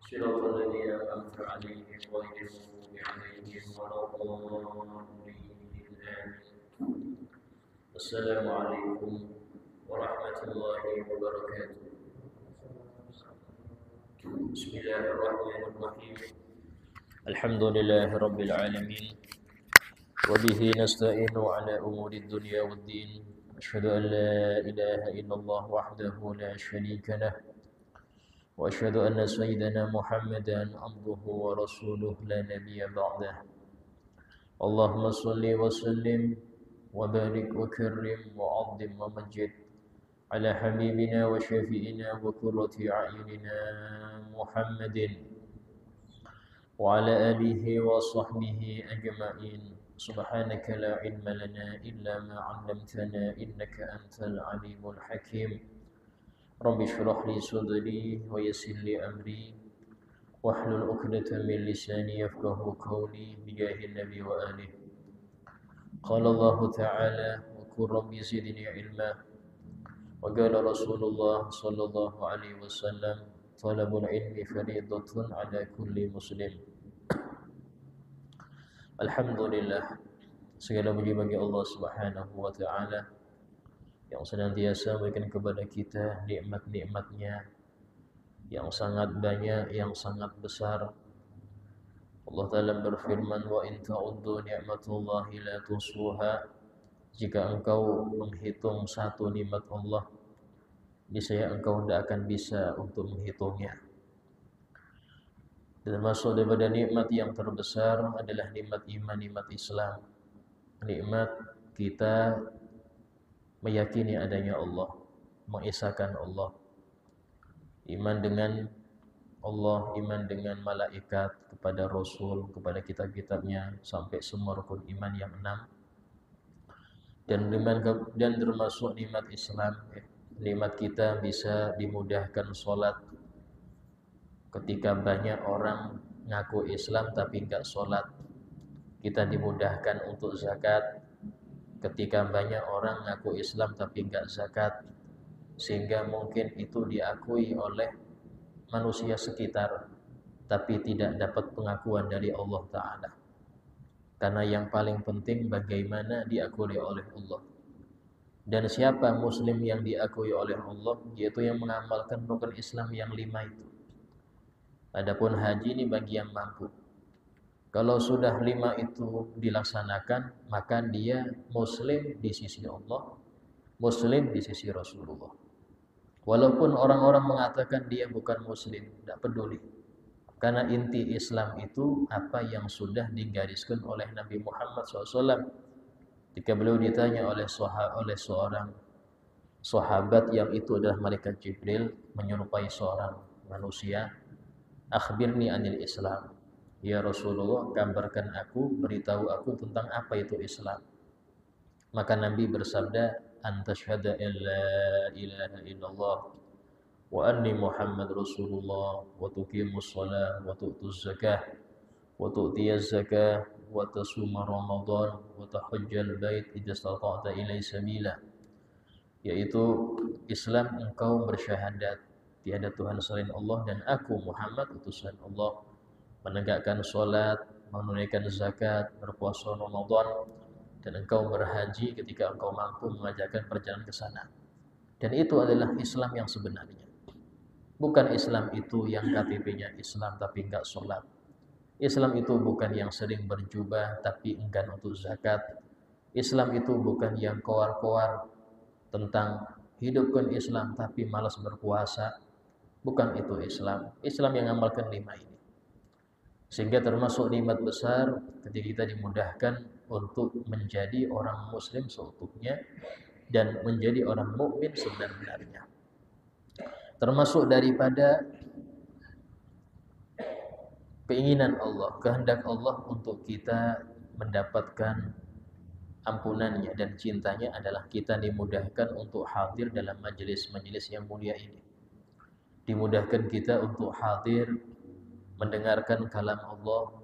صراط الذين أنعمت عليهم غير المغضوب عليهم ولا الضالين. السلام عليكم ورحمة الله وبركاته. بسم الله الرحمن الرحيم. الحمد لله رب العالمين، وبه نستعين على أمور الدنيا والدين. أشهد أن لا إله إلا الله وحده لا شريك له، وأشهد أن سيدنا محمدا عبده ورسوله لا نبي بعده. اللهم صل وسلم وبارك وكرم وعظم ومجد على حبيبنا وشفيئنا وقرة أعيننا محمد وعلى آله وصحبه أجمعين. سبحانك لا علم لنا إلا ما علمتنا إنك أنت العليم الحكيم. رب اشرح لي صدري ويسر لي أمري واحلل عقدة من لساني يفقه قولي بجاه النبي وآله. قال الله تعالى: وقل رب زدني علما. وقال رسول الله صلى الله عليه وسلم: طلب العلم فريضة على كل مسلم. Alhamdulillah, segala puji bagi Allah Subhanahu wa taala yang senantiasa memberikan kepada kita nikmat-nikmatnya yang sangat banyak, yang sangat besar. Allah Ta'ala berfirman, wa in ta'uddu ni'matullahi la tusuha. Jika engkau menghitung satu nikmat Allah, niscaya engkau tidak akan bisa untuk menghitungnya. Termasuk daripada nikmat yang terbesar adalah nikmat iman, nikmat Islam. Nikmat kita meyakini adanya Allah, mengesahkan Allah, iman dengan Allah, iman dengan malaikat, kepada Rasul, kepada kitab-kitabnya, sampai semua rukun iman yang 6. Dan termasuk nikmat Islam, nikmat kita bisa dimudahkan sholat. Ketika banyak orang ngaku Islam tapi enggak sholat, kita dimudahkan untuk zakat. Ketika banyak orang ngaku Islam tapi enggak zakat, sehingga mungkin itu diakui oleh manusia sekitar, tapi tidak dapat pengakuan dari Allah Ta'ala. Karena yang paling penting bagaimana diakui oleh Allah. Dan siapa muslim yang diakui oleh Allah, yaitu yang mengamalkan rukun Islam yang 5 itu. Adapun haji ini bagi yang mampu. Kalau sudah 5 itu dilaksanakan, maka dia muslim di sisi Allah, muslim di sisi Rasulullah. Walaupun orang-orang mengatakan dia bukan muslim, tidak peduli. Karena inti Islam itu apa yang sudah digariskan oleh Nabi Muhammad SAW. Ketika beliau ditanya oleh seorang sahabat yang itu adalah malaikat Jibril, menyerupai seorang manusia, akhbirni anil Islam. Ya Rasulullah, gambarkan aku, beritahu aku tentang apa itu Islam. Maka Nabi bersabda, anta syahada illa ilaha illallah wa anni Muhammad Rasulullah wa tuqimus shalah wa tu'tuz zakah wa tu'tiyaz zakah wa tasuma Ramadan wa tahajjal bait idza istata'ta ilaihi sabila. Yaitu Islam engkau bersyahadat tiada Tuhan selain Allah dan aku Muhammad utusan Allah, menegakkan sholat, menunaikan zakat, berpuasa Ramadan, dan engkau berhaji ketika engkau mampu mengajarkan perjalanan ke sana. Dan itu adalah Islam yang sebenarnya. Bukan Islam itu yang KTP-nya Islam tapi enggak sholat. Islam itu bukan yang sering berjubah tapi enggan untuk zakat. Islam itu bukan yang koar-koar tentang hidupkan Islam tapi malas berpuasa. Bukan itu Islam. Islam yang mengamalkan 5 ini. Sehingga termasuk nikmat besar ketika kita dimudahkan untuk menjadi orang muslim seutuhnya dan menjadi orang mukmin sebenar-benarnya. Termasuk daripada keinginan Allah, kehendak Allah untuk kita mendapatkan ampunannya dan cintanya adalah kita dimudahkan untuk hadir dalam majelis-majelis yang mulia ini. Dimudahkan kita untuk hadir mendengarkan kalam Allah,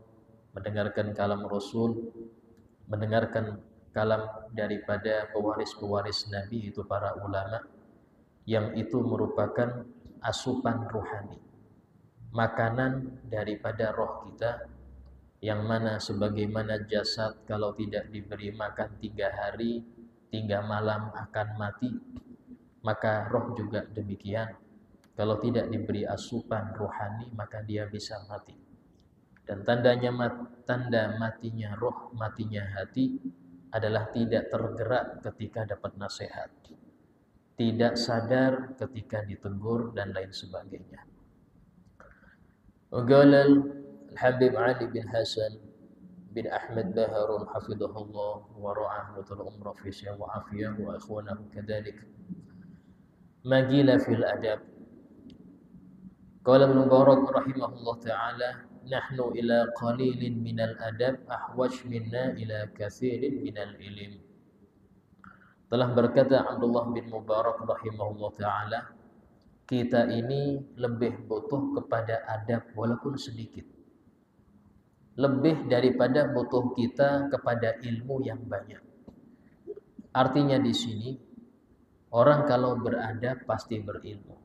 mendengarkan kalam Rasul, mendengarkan kalam daripada pewaris-pewaris Nabi, itu para ulama, yang itu merupakan asupan rohani, makanan daripada roh kita, yang mana sebagaimana jasad kalau tidak diberi makan 3 hari 3 malam akan mati, maka roh juga demikian. Kalau tidak diberi asupan rohani maka dia bisa mati. Dan tanda matinya roh, matinya hati adalah tidak tergerak ketika dapat nasihat, tidak sadar ketika ditegur dan lain sebagainya. وقال الحبيب علي بن حسن بن أحمد بهر حفظه الله ورعاه وطول عمره في صحة وعافية وإخوانه كذلك ما قيل في الأدب. قال ابن مبارك رحمه الله تعالى نحن إلى قليل من الأدب أحوج منا إلى كثير من العلم. Telah berkata Abdullah bin Mubarak rahimahullah ta'ala, kita ini lebih butuh kepada adab walaupun sedikit, lebih daripada butuh kita kepada ilmu yang banyak. Artinya di sini, orang kalau beradab pasti berilmu,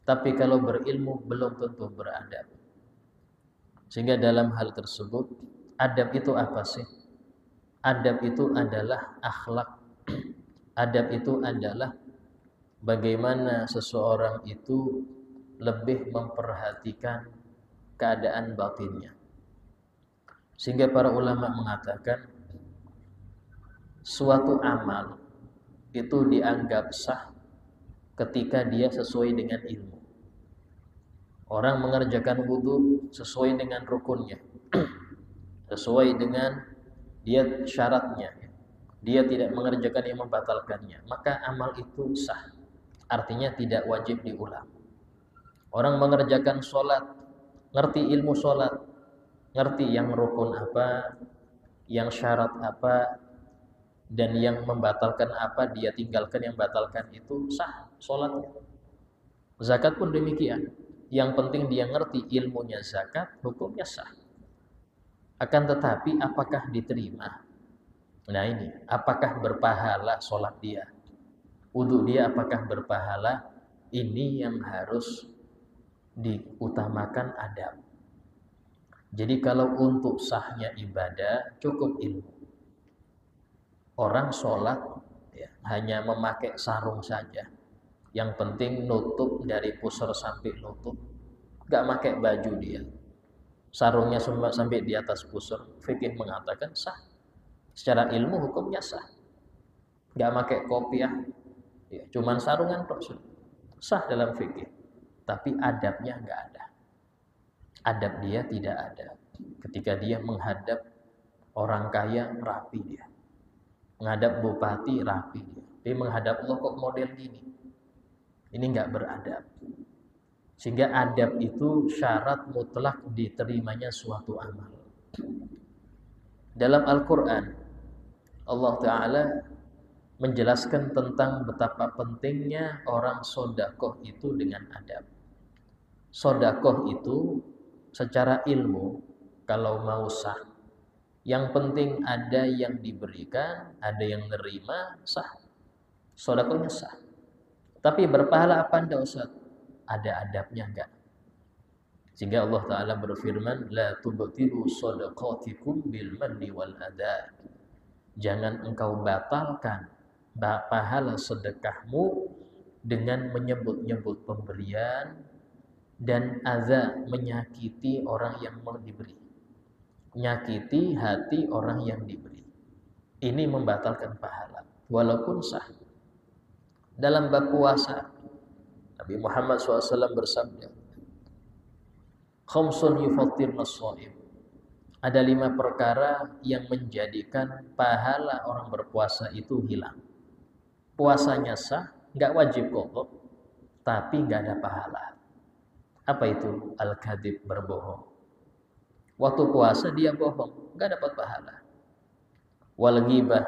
tapi kalau berilmu belum tentu beradab. Sehingga dalam hal tersebut, adab itu apa sih? Adab itu adalah akhlak. Adab itu adalah bagaimana seseorang itu lebih memperhatikan keadaan batinnya. Sehingga para ulama mengatakan suatu amal itu dianggap sah ketika dia sesuai dengan ilmu. Orang mengerjakan wudu sesuai dengan rukunnya, sesuai dengan dia syaratnya, dia tidak mengerjakan yang membatalkannya, maka amal itu sah. Artinya tidak wajib diulang. Orang mengerjakan sholat, ngerti ilmu sholat, ngerti yang rukun apa, yang syarat apa, dan yang membatalkan apa, dia tinggalkan yang membatalkan, itu sah sholatnya. Zakat pun demikian. Yang penting dia ngerti ilmunya zakat, hukumnya sah. Akan tetapi apakah diterima? Nah ini, apakah berpahala sholat dia? Wudu dia apakah berpahala? Ini yang harus diutamakan adab. Jadi kalau untuk sahnya ibadah cukup ilmu. Orang sholat ya, hanya memakai sarung saja. Yang penting nutup dari pusar sampai lutut. Gak pakai baju dia. Sarungnya sampai di atas pusar. Fikih mengatakan sah. Secara ilmu hukumnya sah. Gak pakai kopiah. Ya, cuman sarungan tok sah dalam fikih. Tapi adabnya gak ada. Adab dia tidak ada. Ketika dia menghadap orang kaya, rapi dia. Menghadap bupati, rapi dia. Tapi menghadap Allah kok model gini. Ini gak beradab. Sehingga adab itu syarat mutlak diterimanya suatu amal. Dalam Al-Quran, Allah Ta'ala menjelaskan tentang betapa pentingnya orang sodakoh itu dengan adab. Sodakoh itu secara ilmu, kalau mau sah, yang penting ada yang diberikan, ada yang nerima, sah. Sodakohnya sah. Tapi berpahala apa enggak Ustaz? Ada adabnya enggak? Sehingga Allah Ta'ala berfirman, La tubtilu sadaqatikum bil manni wal adha. Jangan engkau batalkan pahala sedekahmu dengan menyebut-nyebut pemberian dan adza, menyakiti orang yang mau diberi, menyakiti hati orang yang diberi. Ini membatalkan pahala walaupun sah. Dalam bab puasa, Nabi Muhammad SAW bersabda, khamsun yufattirna shaim. Ada 5 perkara yang menjadikan pahala orang berpuasa itu hilang. Puasanya sah, nggak wajib qadha, tapi nggak ada pahala. Apa itu? Al-kadhib, berbohong. Waktu puasa dia bohong, nggak dapat pahala. Wal ghibah,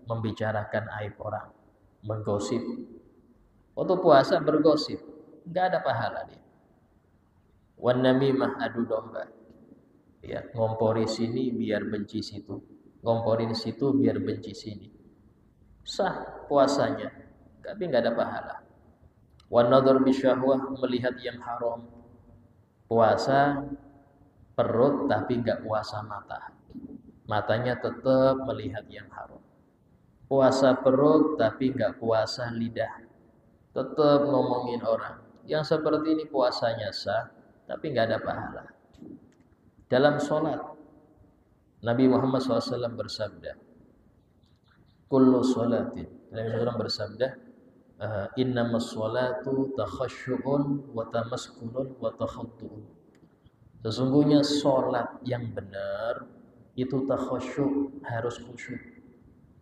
membicarakan aib orang, menggosip. Waktu puasa bergosip, nggak ada pahala dia. Wan namimah, adu domba. Ya, ngompori sini biar benci situ, ngomporin situ biar benci sini. Sah puasanya, tapi nggak ada pahala. Wan nadhar bisyahwah, melihat yang haram. Puasa perut tapi nggak puasa mata. Matanya tetap melihat yang haram. Puasa perut tapi nggak puasa lidah. Tetap ngomongin orang. Yang seperti ini puasanya sah tapi nggak ada pahala. Dalam sholat, Nabi Muhammad SAW bersabda, kullu sholatin. Nabi SAW bersabda, innamas sholatu takhasyu'un wa tamaskunun wa takhaddu'un. Sesungguhnya sholat yang benar itu takhasyuk, harus khusyuk.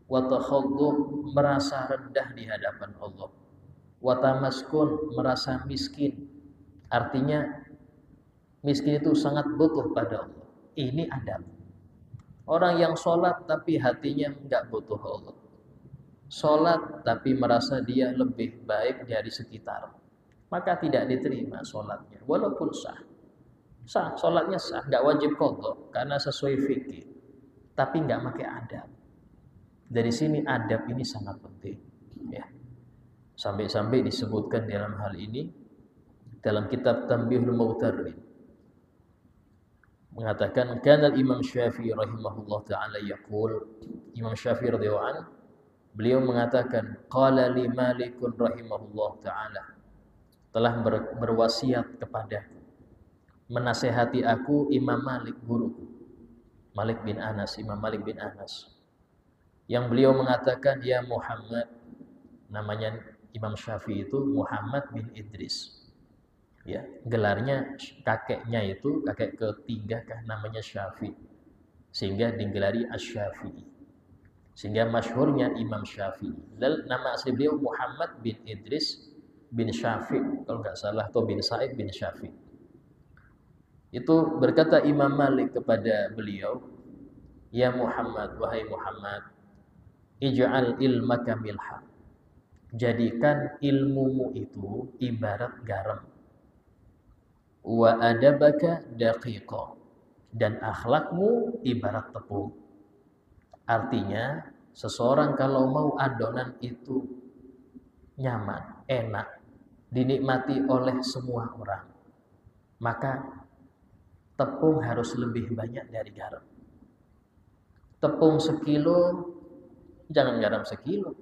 Wa takhaddu', merasa rendah di hadapan Allah. Wa tamaskun, merasa miskin. Artinya miskin itu sangat butuh pada Allah. Ini adab. Orang yang sholat tapi hatinya enggak butuh Allah. Sholat tapi merasa dia lebih baik dari sekitar, maka tidak diterima sholatnya. Walaupun sah, sholatnya sah, enggak wajib qadha karena sesuai fikih, tapi enggak pakai adab. Dari sini adab ini sangat penting, ya. Sampai-sampai disebutkan dalam hal ini dalam kitab Tanbihul Mughtarrin, mengatakan kana Imam Syafi'i rahimahullah taala yaqul, Imam Syafi'i radhiyallahu anhu beliau mengatakan, qala li Malikun rahimahullah taala, telah berwasiat kepadaku, menasehati aku Imam Malik, guruku, Malik bin Anas, Imam Malik bin Anas, yang beliau mengatakan, ya Muhammad, namanya Imam Syafi'i itu Muhammad bin Idris, ya, gelarnya kakeknya itu kakek ketiga kah namanya Syafi'i, sehingga digelari Asy-Syafi'i, sehingga masyhurnya Imam Syafi'i. Dan nama asli beliau Muhammad bin Idris bin Syafi'i kalau nggak salah, atau bin Sa'id bin Syafi'i. Itu berkata Imam Malik kepada beliau, ya Muhammad, wahai Muhammad, ij'al ilmaka milha, jadikan ilmumu itu ibarat garam, wa adabaka daqiqa, dan akhlakmu ibarat tepung. Artinya seseorang kalau mau adonan itu nyaman, enak, dinikmati oleh semua orang, maka tepung harus lebih banyak dari garam. Tepung sekilo, jangan garam sekilo,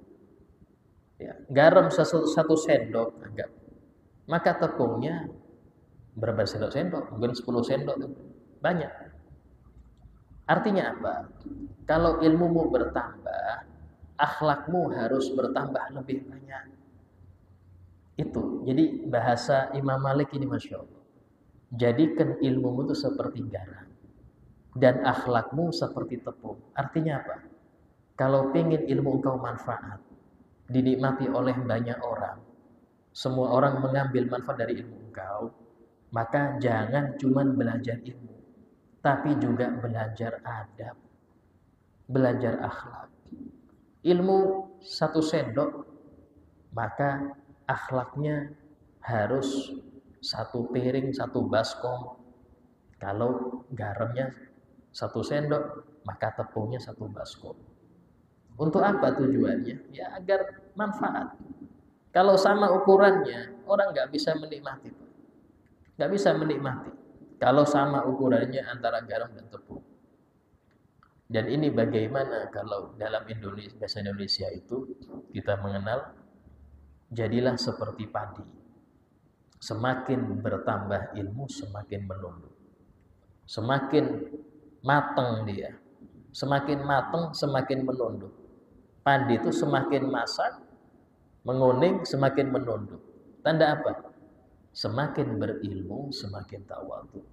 ya, garam satu sendok anggap, maka tepungnya berapa sendok? Mungkin 10 sendok, banyak. Artinya apa? Kalau ilmumu bertambah, akhlakmu harus bertambah lebih banyak. Itu. Jadi bahasa Imam Malik ini Masya Allah, jadikan ilmumu itu seperti garam dan akhlakmu seperti tepung. Artinya apa? Kalau pengen ilmu engkau manfaat, dinikmati oleh banyak orang, semua orang mengambil manfaat dari ilmu engkau, maka jangan cuma belajar ilmu, tapi juga belajar adab, belajar akhlak. Ilmu 1 sendok, maka akhlaknya harus 1 piring, 1 baskom. Kalau garamnya 1 sendok, maka tepungnya 1 baskom. Untuk apa tujuannya? Ya agar manfaat. Kalau sama ukurannya, orang nggak bisa menikmati, nggak bisa menikmati. Kalau sama ukurannya antara garam dan tepung. Dan ini bagaimana kalau dalam Indonesia, bahasa Indonesia itu kita mengenal, jadilah seperti padi. Semakin bertambah ilmu, semakin menunduk. Semakin matang dia, semakin matang, semakin menunduk. Padi itu semakin masak, menguning, semakin menunduk. Tanda apa? Semakin berilmu, semakin tawadhu.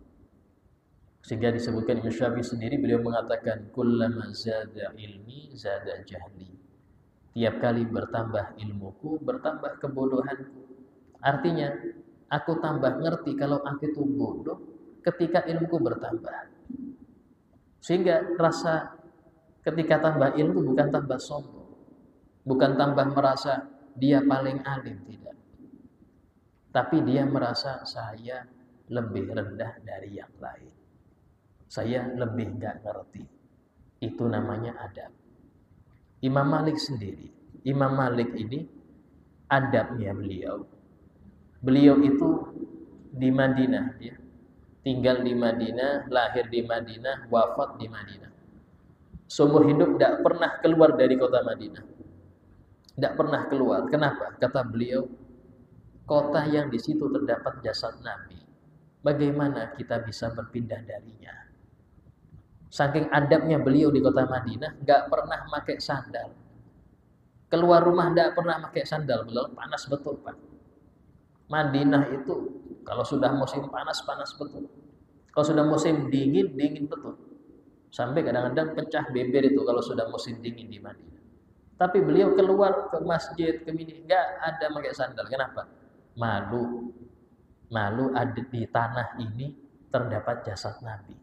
Sehingga disebutkan Imam Syafi'i sendiri, beliau mengatakan, kullama zada ilmi zada jahli. Tiap kali bertambah ilmuku, bertambah kebodohanku. Artinya, aku tambah ngerti kalau aku itu bodoh ketika ilmuku bertambah. Sehingga rasa ketika tambah ilmu bukan tambah sombong, bukan tambah merasa dia paling alim, tidak. Tapi dia merasa saya lebih rendah dari yang lain, saya lebih nggak ngerti. Itu namanya adab. Imam Malik sendiri, Imam Malik ini adabnya beliau itu di Madinah, ya, tinggal di Madinah, lahir di Madinah, wafat di Madinah. Seumur hidup tidak pernah keluar dari kota Madinah. Tidak pernah keluar. Kenapa? Kata beliau, kota yang di situ terdapat jasad Nabi. Bagaimana kita bisa berpindah darinya? Saking adabnya beliau di kota Madinah, nggak pernah pakai sandal. Keluar rumah nggak pernah pakai sandal, beliau panas betul Pak. Madinah itu kalau sudah musim panas, panas betul. Kalau sudah musim dingin, dingin betul. Sampai kadang-kadang pecah beber itu kalau sudah musim dingin di Madinah. Tapi beliau keluar ke masjid, ke mini, nggak ada pakai sandal. Kenapa? Malu. Malu ada di tanah ini terdapat jasad Nabi.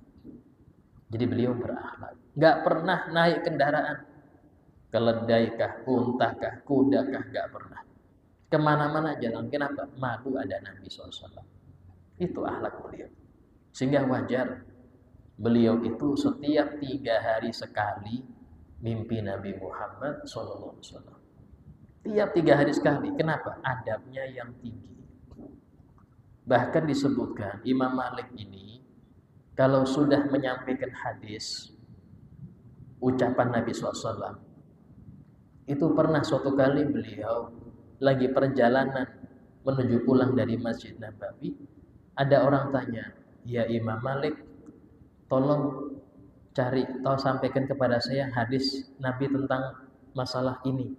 Jadi beliau berakhlak. Nggak pernah naik kendaraan. Keledaikah, untakah, kudakah, nggak pernah. Kemana-mana jalan. Kenapa? Malu ada Nabi SAW. Itu akhlak beliau. Sehingga wajar beliau itu setiap 3 hari sekali mimpi Nabi Muhammad SAW. Tiap 3 hari sekali. Kenapa? Adabnya yang tinggi. Bahkan disebutkan Imam Malik ini kalau sudah menyampaikan hadis ucapan Nabi SAW, itu pernah suatu kali beliau lagi perjalanan menuju pulang dari Masjid Nabawi, ada orang tanya, ya Imam Malik, tolong sampaikan kepada saya hadis Nabi tentang masalah ini.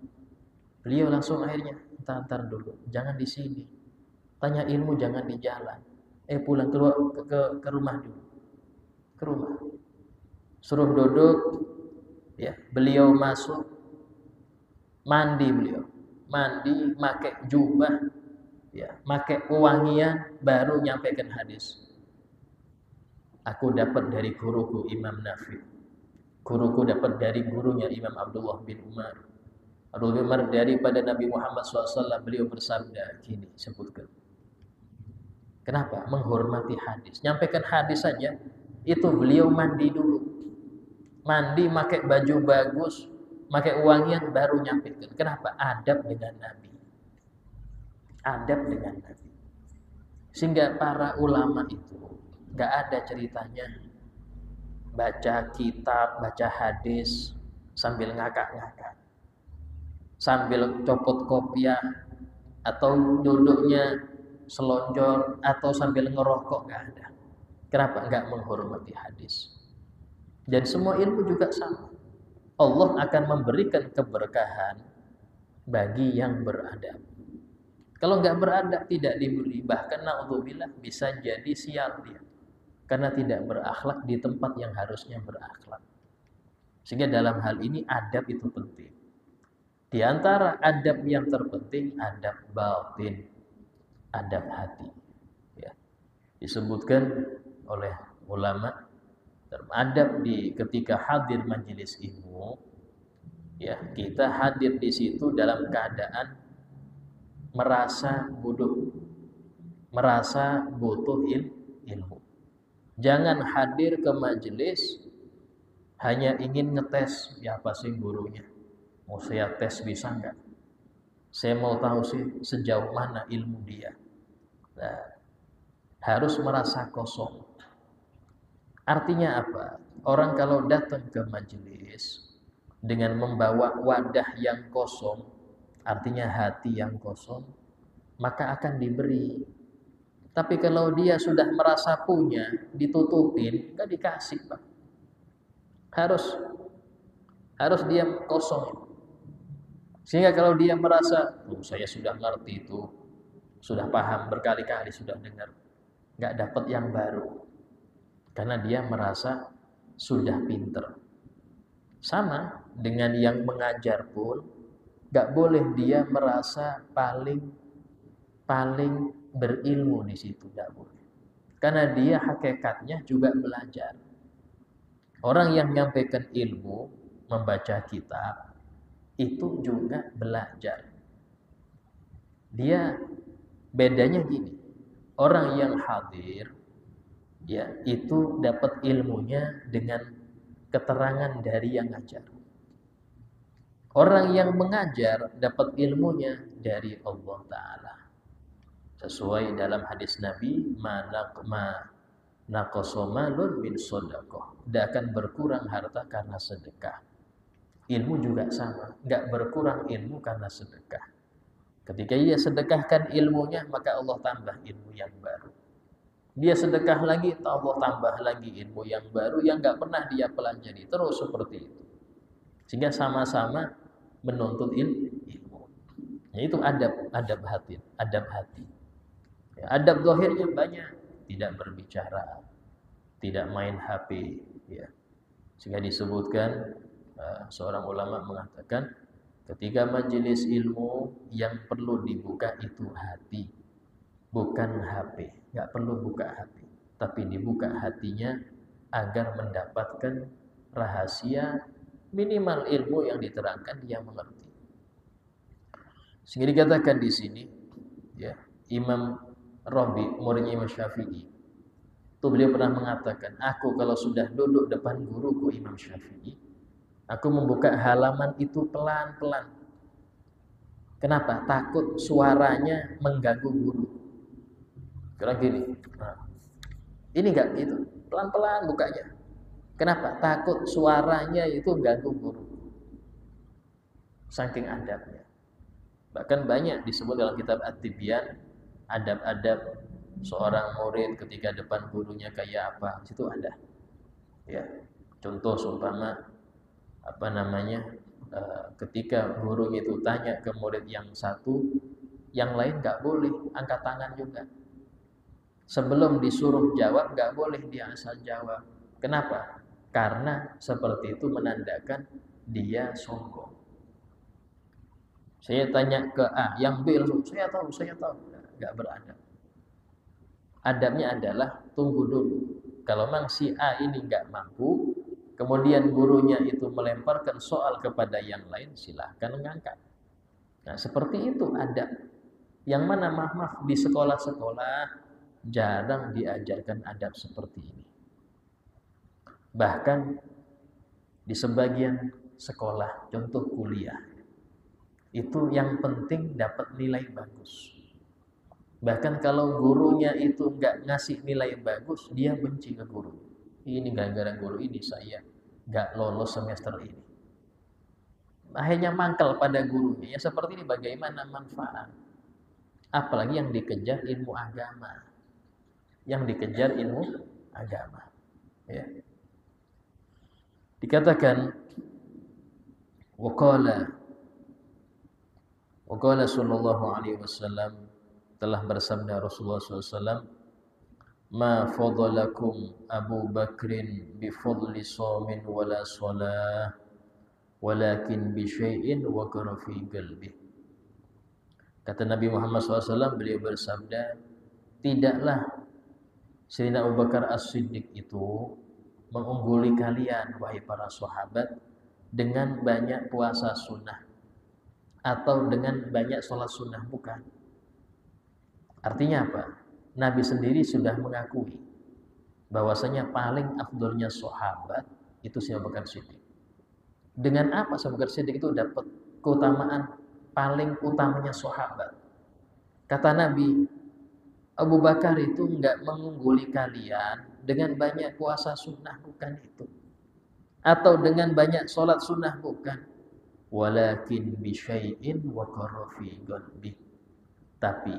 Beliau langsung akhirnya, entar dulu, jangan di sini. Tanya ilmu jangan di jalan. Pulang keluar ke rumah dulu. Ke rumah. Suruh duduk, ya, beliau masuk, mandi beliau. Mandi, pakai jubah, ya, pakai wangian, baru nyampaikan hadis. Aku dapat dari guruku Imam Nafi. Guruku dapat dari gurunya Imam Abdullah bin Umar. Abdullah bin Umar daripada Nabi Muhammad SAW, beliau bersabda, gini sebutkan. Kenapa? Menghormati hadis. Nyampaikan hadis saja, itu beliau mandi dulu. Mandi, pakai baju bagus, pakai wangian, baru nyampaikan. Kenapa? Adab dengan Nabi. Adab dengan Nabi. Sehingga para ulama itu gak ada ceritanya baca kitab, baca hadis sambil ngakak-ngakak, sambil copot kopiah, atau duduknya selonjor, atau sambil ngerokok. Gak ada. Kenapa? Gak menghormati hadis. Dan semua ilmu juga sama. Allah akan memberikan keberkahan bagi yang beradab. Kalau nggak beradab tidak diberi, bahkan naudzubillah bisa jadi sial dia, karena tidak berakhlak di tempat yang harusnya berakhlak. Sehingga dalam hal ini adab itu penting. Di antara adab yang terpenting adab batin, adab hati. Ya. Disebutkan oleh ulama, adab ketika hadir majelis ilmu, ya, kita hadir di situ dalam keadaan merasa butuh ilmu. Jangan hadir ke majelis hanya ingin ngetes, ya apa sih gurunya, mau saya tes bisa enggak, saya mau tahu sih sejauh mana ilmu dia. Nah, harus merasa kosong. Artinya apa? Orang kalau datang ke majelis dengan membawa wadah yang kosong, artinya hati yang kosong, maka akan diberi. Tapi kalau dia sudah merasa punya, ditutupin, nggak dikasih, Pak. Harus dia kosong. Sehingga kalau dia merasa, saya sudah ngerti itu, sudah paham, berkali-kali sudah dengar, nggak dapat yang baru. Karena dia merasa sudah pinter. Sama dengan yang mengajar pun, gak boleh dia merasa paling berilmu di situ, gak boleh. Karena dia hakikatnya juga belajar. Orang yang menyampaikan ilmu, membaca kitab, itu juga belajar. Dia bedanya gini, orang yang hadir, ya, itu dapat ilmunya dengan keterangan dari yang ngajar. Orang yang mengajar dapat ilmunya dari Allah Ta'ala. Sesuai dalam hadis Nabi, naqasa malun min shadaqah. Tidak akan berkurang harta karena sedekah. Ilmu juga sama, enggak berkurang ilmu karena sedekah. Ketika dia sedekahkan ilmunya, maka Allah tambah ilmu yang baru. Dia sedekah lagi, Allah tambah lagi ilmu yang baru yang enggak pernah dia pelajari. Terus seperti itu. Sehingga sama-sama menuntut ilmu. Itu adab hati, adab hati. Ya, adab zahirnya banyak, tidak berbicara, tidak main HP, ya. Sehingga disebutkan seorang ulama mengatakan ketika majelis ilmu yang perlu dibuka itu hati, bukan HP. Nggak perlu buka HP, tapi dibuka hatinya agar mendapatkan rahasia minimal ilmu yang diterangkan dia mengerti. Sehingga dikatakan di sini, ya, Imam Rabi, muridnya Imam Syafi'i, itu beliau pernah mengatakan, aku kalau sudah duduk depan guruku Imam Syafi'i, aku membuka halaman itu pelan-pelan. Kenapa? Takut suaranya mengganggu guru. Karena gini, ini enggak gitu, pelan-pelan bukanya. Kenapa? Takut suaranya itu ganggu guru. Saking adabnya. Bahkan banyak disebut dalam kitab At-Tibyan, adab-adab seorang murid ketika depan gurunya kayak apa, situ ada. Ya, contoh seumpama ketika gurunya itu tanya ke murid yang satu, yang lain nggak boleh angkat tangan juga. Sebelum disuruh jawab nggak boleh dia asal jawab. Kenapa? Karena seperti itu menandakan dia sombong. Saya tanya ke A, yang B langsung saya tahu, nggak beradab. Adabnya adalah tunggu dulu. Kalau memang si A ini nggak mampu, kemudian gurunya itu melemparkan soal kepada yang lain, silahkan mengangkat. Nah, seperti itu adab. Yang mana maaf di sekolah-sekolah jarang diajarkan adab seperti ini. Bahkan di sebagian sekolah, contoh kuliah, itu yang penting dapat nilai bagus. Bahkan kalau gurunya itu nggak ngasih nilai bagus, dia benci ke guru. Ini gara-gara guru ini saya nggak lolos semester ini. Akhirnya mangkal pada gurunya. Ya seperti ini bagaimana manfaat? Apalagi yang dikejar ilmu agama. Yang dikejar ilmu agama. Ya. Dikatakan Waqala sallallahu alaihi wasallam, telah bersabda Rasulullah SAW, ma fadalakum Abu Bakrin bi fadli shamin wala shalah walakin bi syai'in waqara fi qalbi. Kata Nabi Muhammad SAW, beliau bersabda, tidaklah Sayyidina Abu Bakar As-Siddiq itu mengungguli kalian wahai para sahabat dengan banyak puasa sunnah atau dengan banyak sholat sunnah, bukan. Artinya apa? Nabi sendiri sudah mengakui bahwasanya paling afdolnya sahabat itu Sayyidina Abu Bakar Siddiq. Dengan apa Sayyidina Abu Bakar Siddiq itu dapat keutamaan paling utamanya sahabat? Kata Nabi, Abu Bakar itu enggak mengungguli kalian dengan banyak puasa sunnah, bukan itu. Atau dengan banyak sholat sunnah, bukan. Walakin bi syai'in waqara fi qalbi. Tapi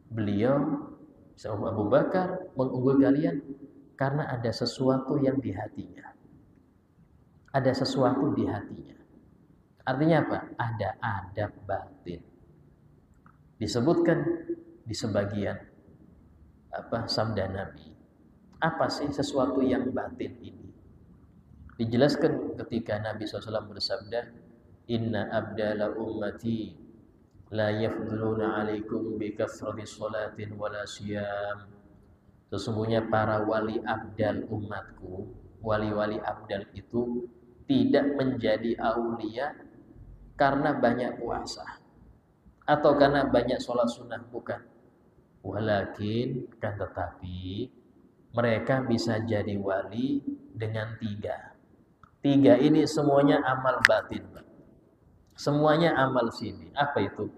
beliau Abu Bakar mengunggul kalian karena ada sesuatu yang di hatinya. Ada sesuatu di hatinya. Artinya apa? Ada adab batin. Disebutkan di sebagian sabda Nabi. Apa sih sesuatu yang batin ini? Dijelaskan ketika Nabi SAW bersabda, inna abdala ummati la yafduluna alaikum bi kathrati sholatin wala siyam. Sesungguhnya para wali abdal umatku, wali-wali abdal itu tidak menjadi aulia karena banyak puasa atau karena banyak sholat sunnah, bukan. Walakin, kan tetapi mereka bisa jadi wali dengan tiga. Tiga ini semuanya amal batin, semuanya amal sini. Apa itu?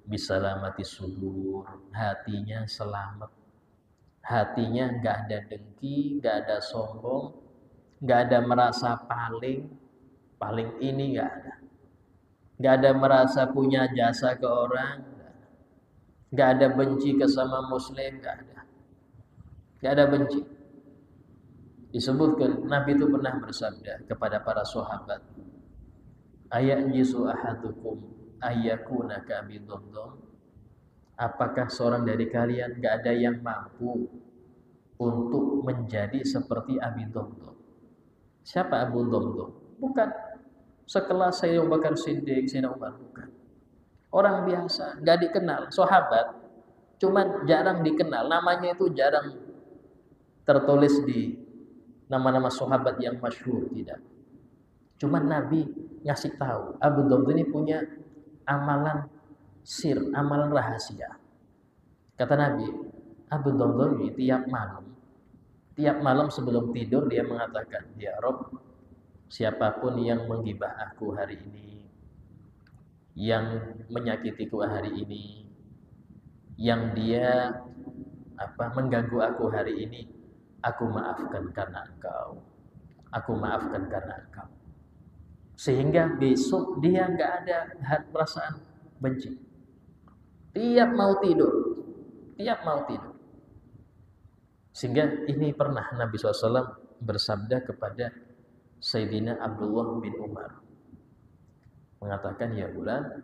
Bisalamati sudur, hatinya selamat. hatinya nggak ada dengki, nggak ada sombong, nggak ada merasa paling ini, nggak ada merasa punya jasa ke orang, nggak ada benci ke sama muslim, nggak ada benci. Disebutkan Nabi itu pernah bersabda kepada para sahabat, ayajisu ahadukum ayyakuna ka'bi dhamdham. Apakah seorang dari kalian nggak ada yang mampu untuk menjadi seperti Abi Dhamdham? Siapa Abu Dhamdham? Bukan sekelas Sayyidina Abu Bakar Siddiq, Sayyidina Umar, bukan. Orang biasa, nggak dikenal, sahabat, cuman jarang dikenal, namanya itu jarang tertulis di nama-nama sahabat yang masyhur, tidak. Cuman Nabi ngasih tahu, Abu Dhamdham ini punya amalan amalan rahasia. Kata Nabi, Abu Dhamdham ini tiap malam sebelum tidur dia mengatakan, ya Rob, siapapun yang menggibah aku hari ini, yang menyakitiku hari ini, yang dia mengganggu aku hari ini, aku maafkan karena engkau. Aku maafkan karena engkau. Sehingga besok dia nggak ada perasaan benci. Tiap mau tidur. Sehingga ini pernah Nabi SAW bersabda kepada Sayyidina Abdullah bin Umar. Mengatakan, ya bulan,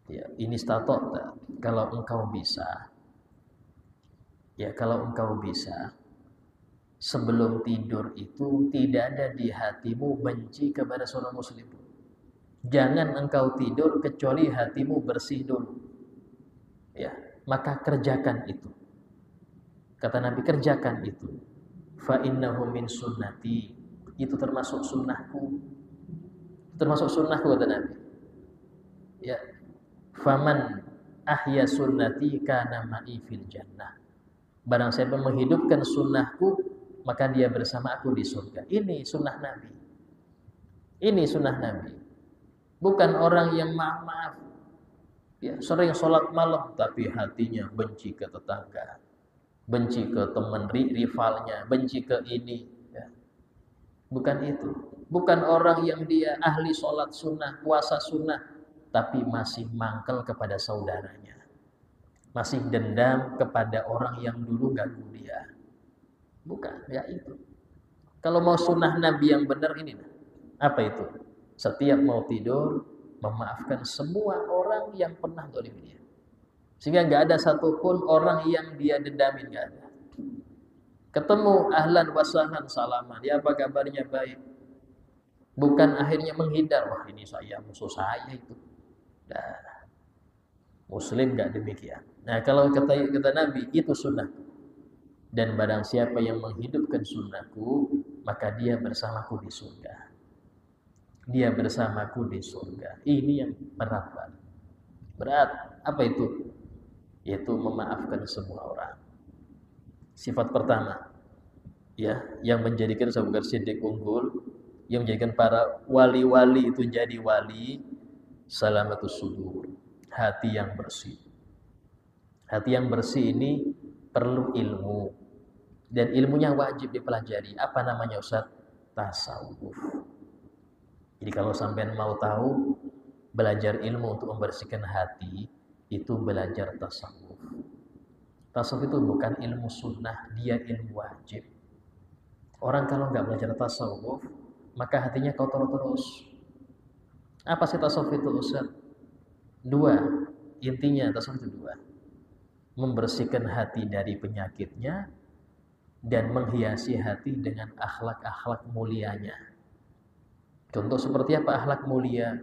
ya ini statota, kalau engkau bisa, sebelum tidur itu tidak ada di hatimu benci kepada seorang muslim. Jangan engkau tidur kecuali hatimu bersih dulu. Ya, maka kerjakan itu. Kata Nabi, kerjakan itu. Fa innahu min sunnati. Itu termasuk sunnahku. Termasuk sunnahku, kata Nabi. Ya. Faman ahya sunnati kana ma'i fil jannah. Barang siapa menghidupkan sunnahku, maka dia bersama aku di surga. Ini sunnah Nabi. Ini sunnah Nabi. Bukan orang yang maaf. Ya, sering sholat malam tapi hatinya benci ke tetangga, benci ke teman rivalnya, benci ke ini. Ya. Bukan itu. Bukan orang yang dia ahli sholat sunnah, puasa sunnah, tapi masih mangkel kepada saudaranya, masih dendam kepada orang yang dulu ganggu dia. Bukan, ya itu. Kalau mau sunnah Nabi yang benar ini, apa itu? Setiap mau tidur memaafkan semua orang yang pernah dzalimi dia. Sehingga nggak ada satupun orang yang dia dendamin, nggak ada. Ketemu ahlan wasahlan salaman, ya apa kabarnya, baik. Bukan akhirnya menghindar, wah ini saya, musuh saya itu. Nah, muslim nggak demikian. Nah, kalau kata Nabi, itu sunnah. Dan barang siapa yang menghidupkan sunnahku, maka dia bersamaku di surga. Dia bersamaku di surga. Ini yang berat. Berat. Apa itu? Yaitu memaafkan semua orang. Sifat pertama, ya, yang menjadikan Abu Bakar Siddiq unggul, yang menjadikan para wali-wali itu jadi wali, salamatus sudur, hati yang bersih. Hati yang bersih ini perlu ilmu, dan ilmunya wajib dipelajari. Apa namanya, Ustaz? Tasawuf. Jadi kalau sampean mau tahu belajar ilmu untuk membersihkan hati, itu belajar tasawuf. Tasawuf itu bukan ilmu sunnah, dia ilmu wajib. Orang kalau nggak belajar tasawuf, maka hatinya kotor terus. Apa sih tasawuf itu, Ustaz? Dua, intinya tasawuf itu dua. Membersihkan hati dari penyakitnya dan menghiasi hati dengan akhlak-akhlak mulianya. Contoh seperti apa akhlak mulia?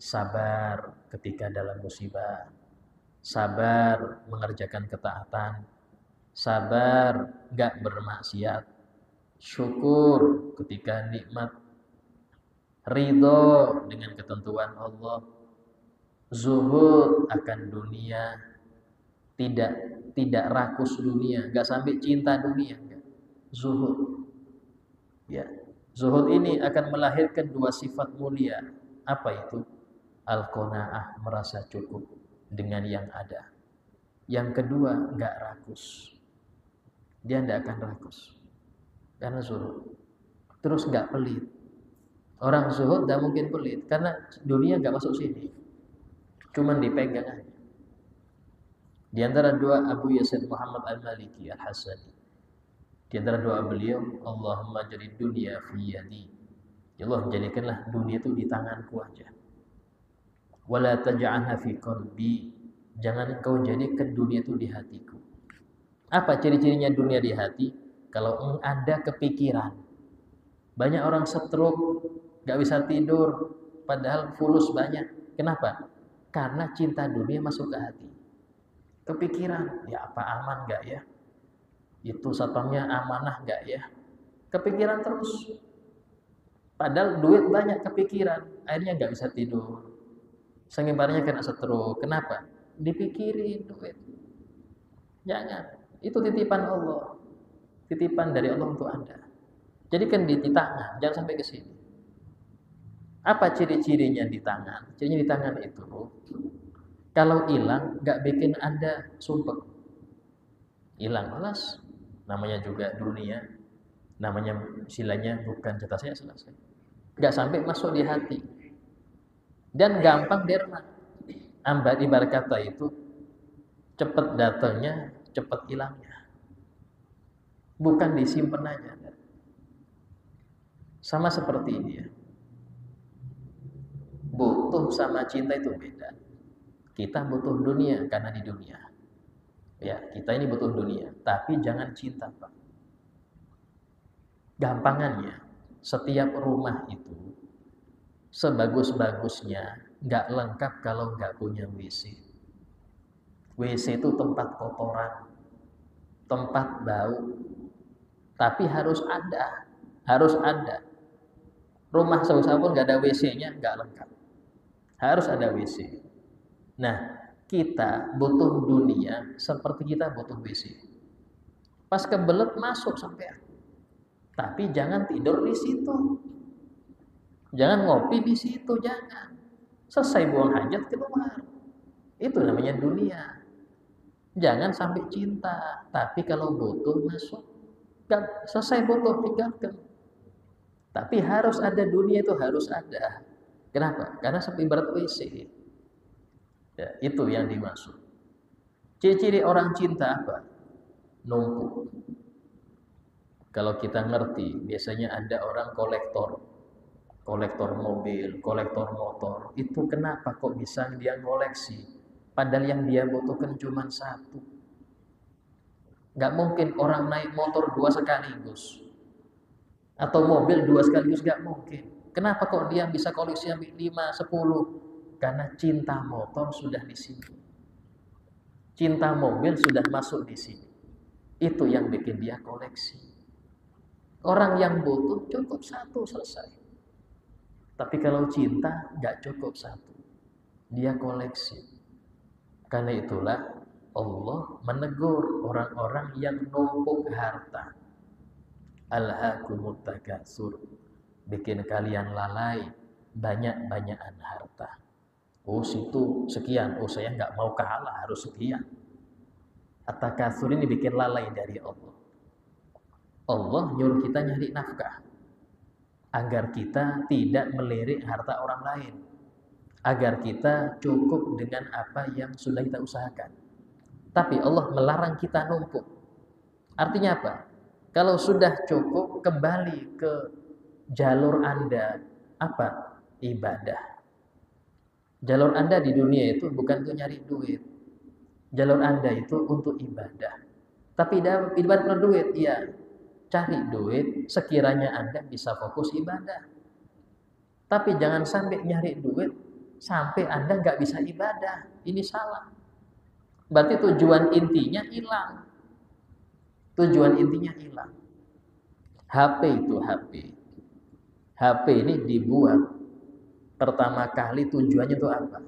Sabar ketika dalam musibah, sabar mengerjakan ketaatan, sabar gak bermaksiat, syukur ketika nikmat, ridho dengan ketentuan Allah, zuhud akan dunia, tidak rakus dunia, gak sampai cinta dunia, zuhud. Ya. Zuhud ini akan melahirkan dua sifat mulia. Apa itu? Al-qanaah, merasa cukup dengan yang ada. Yang kedua, enggak rakus. dia tidak akan rakus karena zuhud. Terus nggak pelit. Orang zuhud tidak mungkin pelit karena dunia nggak masuk sini, cuman dipegang aja. Di antara doa Abu Yazid Muhammad Al-Maliki Al-Hasani, di antara doa beliau, Allahumma jadi dunia fi yadi. Ya Allah, jadikanlah dunia itu di tanganku aja. Wala taj'alha fi qalbi. Jangan engkau jadikan dunia itu di hatiku. Apa ciri-cirinya dunia di hati? Kalau Anda kepikiran. Banyak orang stroke, gak bisa tidur, padahal fulus banyak. Kenapa? Karena cinta dunia masuk ke hati. Kepikiran, ya apa aman gak ya? Itu satpamnya amanah gak ya? Kepikiran terus. Padahal duit banyak, kepikiran, akhirnya gak bisa tidur. Sengimparnya kena stroke. Kenapa? Dipikirin duit. Jangan. Itu titipan Allah. Titipan dari Allah untuk Anda. Jadikan di tangan, jangan sampai ke sini. Apa ciri-cirinya di tangan? Cirinya di tangan itu, kalau hilang, gak bikin Anda sumpek. Hilang, alas. Namanya juga dunia. Namanya silanya bukan jatah saya, selesai. Gak sampai masuk di hati. Dan gampang derma. Amba ibarat kata itu, cepat datangnya, cepat hilangnya. Bukan disimpan aja. Sama seperti ini ya. Butuh sama cinta itu beda. Kita butuh dunia karena di dunia. Ya, kita ini butuh dunia, tapi jangan cinta, Pak. Gampangannya, setiap rumah itu sebagus-bagusnya nggak lengkap kalau nggak punya WC. WC itu tempat kotoran, tempat bau, tapi harus ada. Rumah seusah pun nggak ada WC-nya, nggak lengkap. Harus ada WC. Nah, kita butuh dunia seperti kita butuh WC. Pas kebelet masuk sampai. Tapi jangan tidur di situ. Jangan ngopi di situ, jangan. Selesai buang hajat keluar. Itu namanya dunia. Jangan sampai cinta, tapi kalau butuh masuk. Selesai butuh tinggalkan. Tapi harus ada dunia, itu harus ada. Kenapa? Karena seperti ibarat WC. Ya, itu yang dimaksud. Ciri-ciri orang cinta apa? Numpuk. Kalau kita ngerti, biasanya ada orang kolektor mobil, kolektor motor. Itu kenapa kok bisa dia koleksi? Padahal yang dia butuhkan cuma satu. Gak mungkin orang naik motor 2 sekaligus. Atau mobil 2 sekaligus, gak mungkin. Kenapa kok dia bisa koleksi 5, 10? Karena cinta motor sudah di sini. Cinta mobil sudah masuk di sini. Itu yang bikin dia koleksi. Orang yang butuh cukup satu, selesai. Tapi kalau cinta gak cukup satu. Dia koleksi. Karena itulah Allah menegur orang-orang yang numpuk harta. Alhaakumut takatsur. Bikin kalian lalai banyak-banyakan harta. Oh, situ sekian. Oh, saya nggak mau kalah, harus sekian. At-takatsur ini bikin lalai dari Allah. Allah nyuruh kita nyari nafkah agar kita tidak melirik harta orang lain, agar kita cukup dengan apa yang sudah kita usahakan. Tapi Allah melarang kita numpuk. Artinya apa? Kalau sudah cukup, kembali ke jalur Anda. Apa? Ibadah. Jalur Anda di dunia itu bukan untuk nyari duit. Jalur Anda itu untuk ibadah. Tapi ibadah duit, iya. Cari duit sekiranya Anda bisa fokus ibadah. Tapi jangan sampai nyari duit sampai Anda nggak bisa ibadah. Ini salah. Berarti tujuan intinya hilang. Tujuan intinya hilang. HP itu HP. HP ini dibuat pertama kali tujuannya itu apa?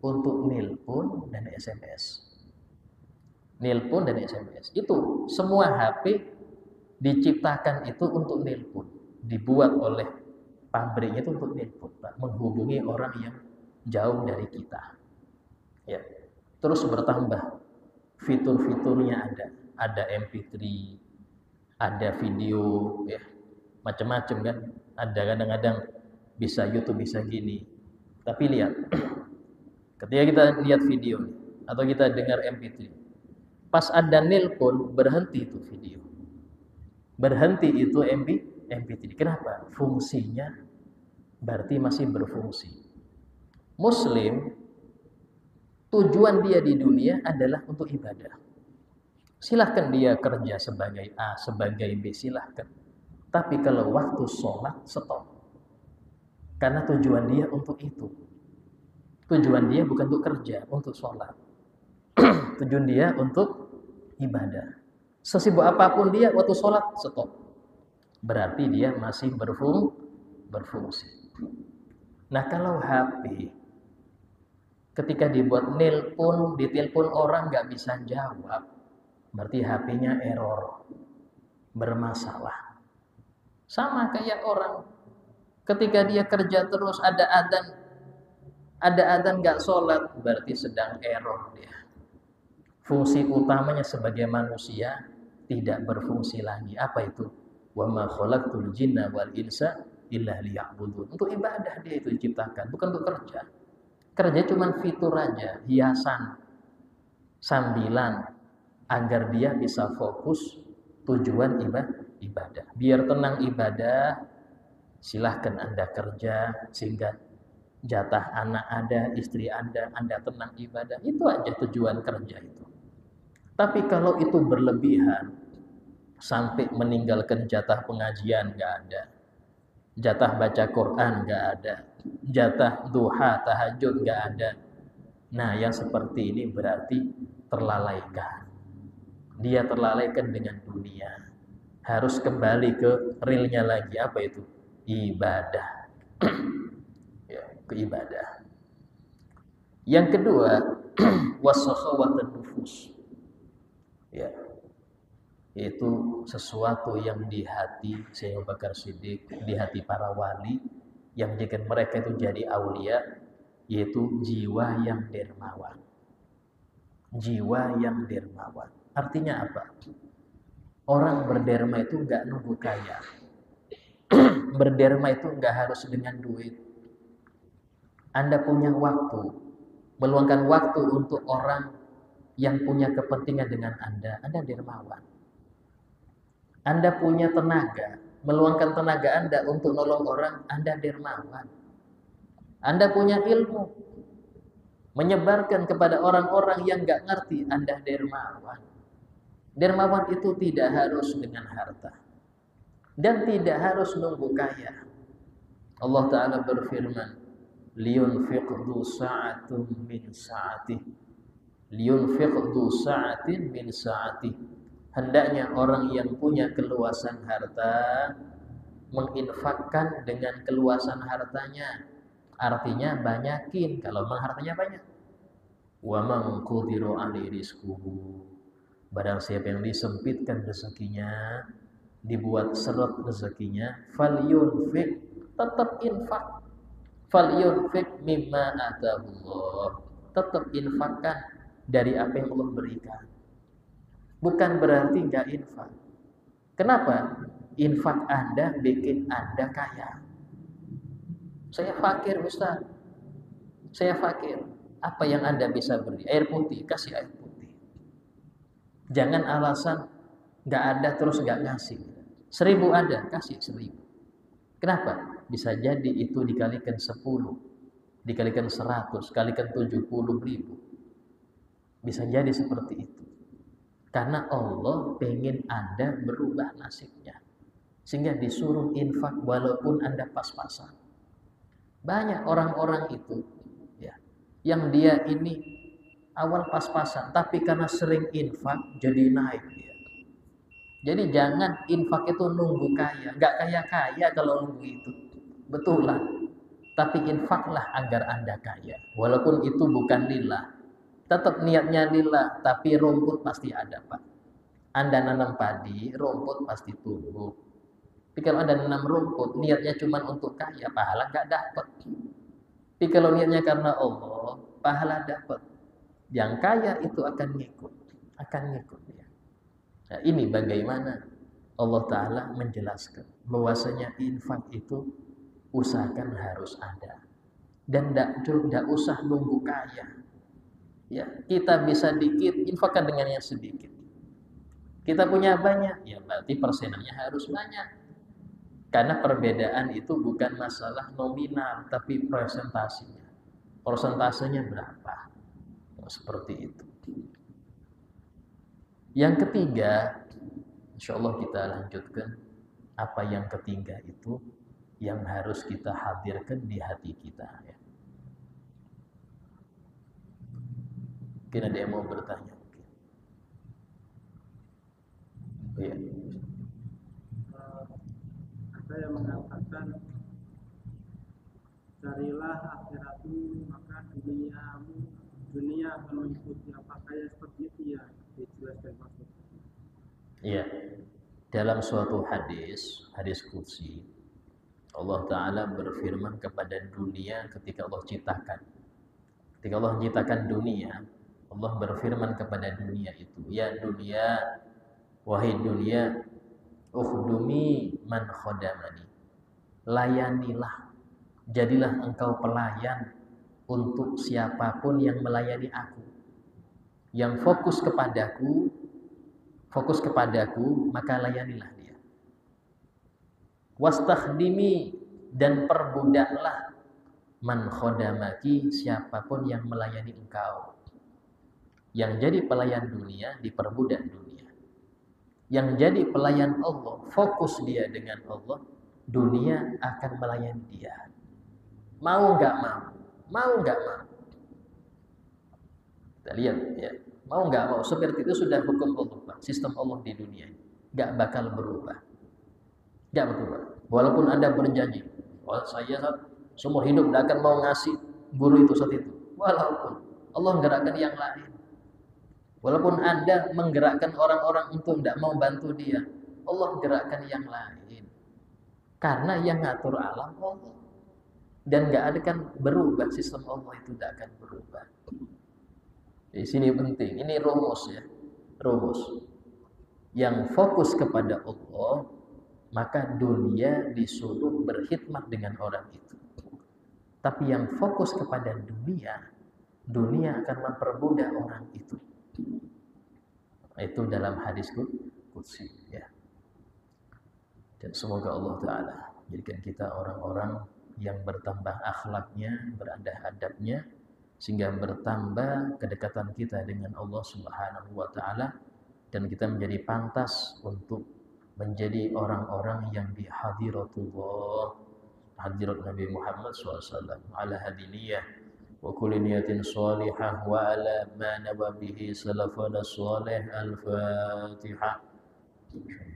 Untuk nelpon dan SMS. Nelpon dan SMS. Itu semua HP diciptakan itu untuk nelpon. Dibuat oleh pabriknya itu untuk nelpon, menghubungi orang yang jauh dari kita. Ya. Terus bertambah fitur-fiturnya ada MP3, ada video ya, macam-macam kan. Ada kadang-kadang bisa YouTube bisa gini. Tapi lihat, ketika kita lihat video atau kita dengar MP3, pas ada nelpon berhenti itu video. Berhenti itu MP3. Kenapa? Fungsinya berarti masih berfungsi. Muslim tujuan dia di dunia adalah untuk ibadah. Silahkan dia kerja sebagai A, sebagai B, silahkan. Tapi kalau waktu sholat, stop. Karena tujuan dia untuk itu. Tujuan dia bukan untuk kerja, untuk sholat. Tujuan dia untuk ibadah. Sesibuk apapun dia, waktu sholat, stop. Berarti dia masih berfungsi. Nah kalau HP, ketika dibuat ditelepon orang nggak bisa jawab, berarti HP-nya error, bermasalah. Sama kayak orang, ketika dia kerja terus ada adzan nggak sholat, berarti sedang error dia. Fungsi utamanya sebagai manusia tidak berfungsi lagi. Apa itu? Wa ma khalaqtul jinna wal insa illa liya'budun. Untuk ibadah dia itu diciptakan, bukan untuk kerja. Kerja cuma fitur aja, hiasan, sambilan, agar dia bisa fokus tujuan ibadah. Biar tenang ibadah, silahkan Anda kerja sehingga jatah anak ada, istri Anda tenang ibadah. Itu aja tujuan kerja itu. Tapi kalau itu berlebihan, sampai meninggalkan jatah pengajian nggak ada, jatah baca Quran nggak ada, jatah duha, tahajud nggak ada. Nah, yang seperti ini berarti terlalaikan. Dia terlalaikan dengan dunia. Harus kembali ke realnya lagi. Apa itu? Ibadah. Ya, ke ibadah. Yang kedua, wasakhawatun nufus. Ya. Yaitu sesuatu yang di hati Sayyidina Abu Bakar Siddiq, di hati para wali yang menjadikan mereka itu jadi aulia, yaitu jiwa yang dermawan. Jiwa yang dermawan. Artinya apa? Orang berderma itu enggak nunggu kaya. Berderma itu enggak harus dengan duit. Anda punya waktu, meluangkan waktu untuk orang yang punya kepentingan dengan Anda dermawan. Anda punya tenaga, meluangkan tenaga Anda untuk nolong orang, Anda dermawan. Anda punya ilmu, menyebarkan kepada orang-orang yang nggak ngerti, Anda dermawan. Dermawan itu tidak harus dengan harta dan tidak harus nunggu kaya. Allah Ta'ala berfirman, liyunfiq du sa'atin min sa'atih, liyunfiq du sa'atin min sa'atih. Hendaknya orang yang punya keluasan harta menginfakkan dengan keluasan hartanya. Artinya banyakin kalau memang hartanya banyak. Wa man qudira 'alaihi rizquhu. Barang siapa yang disempitkan rezekinya, dibuat seret rezekinya, falyunfiq, tetap infak. Falyunfiq mimma atahullah. Tetap infakkan dari apa yang Allah berikan. Bukan berarti nggak infak. Kenapa? Infak Anda bikin Anda kaya. Saya fakir, Ustaz. Saya fakir. Apa yang Anda bisa beri? Air putih, kasih air putih. Jangan alasan nggak ada terus nggak ngasih. 1000 ada, kasih 1000. Kenapa? Bisa jadi itu dikalikan 10, dikalikan 100, kalikan 70.000. Bisa jadi seperti itu. Karena Allah pengen Anda berubah nasibnya. Sehingga disuruh infak walaupun Anda pas-pasan. Banyak orang-orang itu ya, yang dia ini awal pas-pasan, tapi karena sering infak jadi naik dia. Jadi jangan infak itu nunggu kaya. Nggak kaya-kaya kalau nunggu itu. Betul lah. Tapi infaklah agar Anda kaya. Walaupun itu bukan lillah. Tetap niatnya lillah, tapi rumput pasti ada, Pak. Anda nanam padi, rumput pasti tumbuh. Tapi kalau Anda nanam rumput, niatnya cuma untuk kaya, pahala nggak dapat. Tapi kalau niatnya karena Allah, pahala dapat. Yang kaya itu akan ngikut ya. Nah, ini bagaimana Allah Ta'ala menjelaskan bahwasanya infak itu usahakan harus ada. Dan tidak usah nunggu kaya. Ya, kita bisa dikit, infakkan dengan yang sedikit. Kita punya banyak, ya berarti persenannya harus banyak. Karena perbedaan itu bukan masalah nominal, tapi presentasinya. Persentasenya berapa? Seperti itu. Yang ketiga, insya Allah kita lanjutkan. Apa yang ketiga itu yang harus kita hadirkan di hati kita. Ya. Mungkin ada yang mau bertanya. Ya. Ada yang mengatakan carilah akhiratmu maka dunia akan mengikuti. Apakah yang seperti itu ya dijelaskan maksudnya? Iya. Dalam suatu hadis qudsi, Allah Ta'ala berfirman kepada dunia ketika Allah ciptakan. Ketika Allah menciptakan dunia, Allah berfirman kepada dunia itu, ya dunia, wahai dunia, ukhdumi man khodamani. Layanilah, jadilah engkau pelayan untuk siapapun yang melayani aku. Yang fokus kepadaku, maka layanilah dia. Wastakhdimi, dan perbudaklah man khodamaki, siapapun yang melayani engkau. Yang jadi pelayan dunia, diperbudak dunia. Yang jadi pelayan Allah, fokus dia dengan Allah, dunia akan melayani dia. Mau nggak mau? Mau nggak mau? Kita lihat ya. Mau nggak mau, seperti itu sudah hukum Allah, sistem Allah di dunia, nggak bakal berubah, nggak berubah. Walaupun Anda berjanji, saya seumur hidup tidak akan mau ngasih guru itu saat itu. Walaupun Allah menggerakkan yang lain, walaupun Anda menggerakkan orang-orang untuk tidak mau bantu dia, Allah gerakkan yang lain. Karena yang ngatur alam Allah, dan nggak akan berubah, sistem Allah itu tidak akan berubah. Di sini penting, ini rumus ya, rumus. Yang fokus kepada Allah, maka dunia disuruh berkhidmat dengan orang itu. Tapi yang fokus kepada dunia akan memperbudak orang itu. Itu dalam hadis qudsi ya. Dan semoga Allah Ta'ala jadikan kita orang-orang yang bertambah akhlaknya, beradab-adabnya, sehingga bertambah kedekatan kita dengan Allah Subhanahu wa Ta'ala, dan kita menjadi pantas untuk menjadi orang-orang yang di hadiratullah, hadirat Nabi Muhammad SAW, ala hadiniyah wa kulli niyatin salihah wa ala ma nawa bihi salafana salih. Al-Fatihah.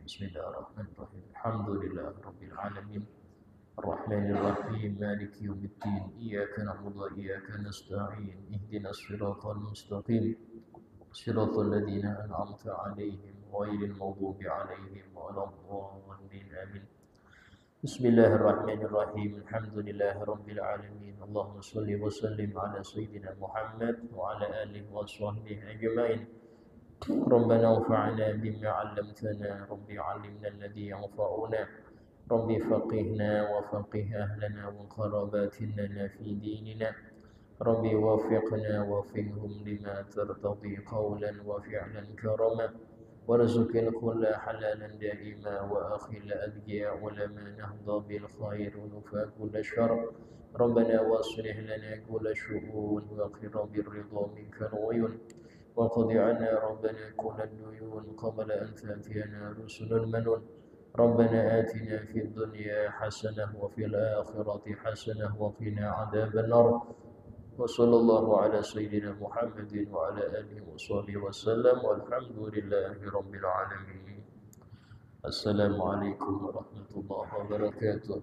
Bismillahirrahmanirrahim. Alhamdulillah rabbil alamin. الرحمن الرحيم مالك يوم الدين إياك نعبد وإياك نستعين اهدنا الصراط المستقيم صراط الذين أنعمت عليهم غير المغضوب عليهم ولا الضالين آمين. بسم الله الرحمن الرحيم الحمد لله رب العالمين اللهم صل وسلم على سيدنا محمد وعلى آله وصحبه أجمعين. ربنا انفعنا بما علمتنا رب علمنا الذي ينفعنا رب فقهنا وفقه أهلنا وقراباتنا في ديننا رب وفقنا وفقهم لما ترتضي قولا وفعلا كرما وارزق الكل حلالا دائما وأخل أذكياء ولما نهضى بالخير ونفى كل شر ربنا واصلح لنا كل شؤون وقر بالرضا منك العيون وقض عنا ربنا كل الديون قبل أن تأتينا رسل المنون ربنا آتنا في الدنيا حسنة وفي الآخرة حسنة وقنا عذاب النار وصلى الله على سيدنا محمد وعلى آله وصحبه وسلم والحمد لله رب العالمين. السلام عليكم ورحمة الله وبركاته.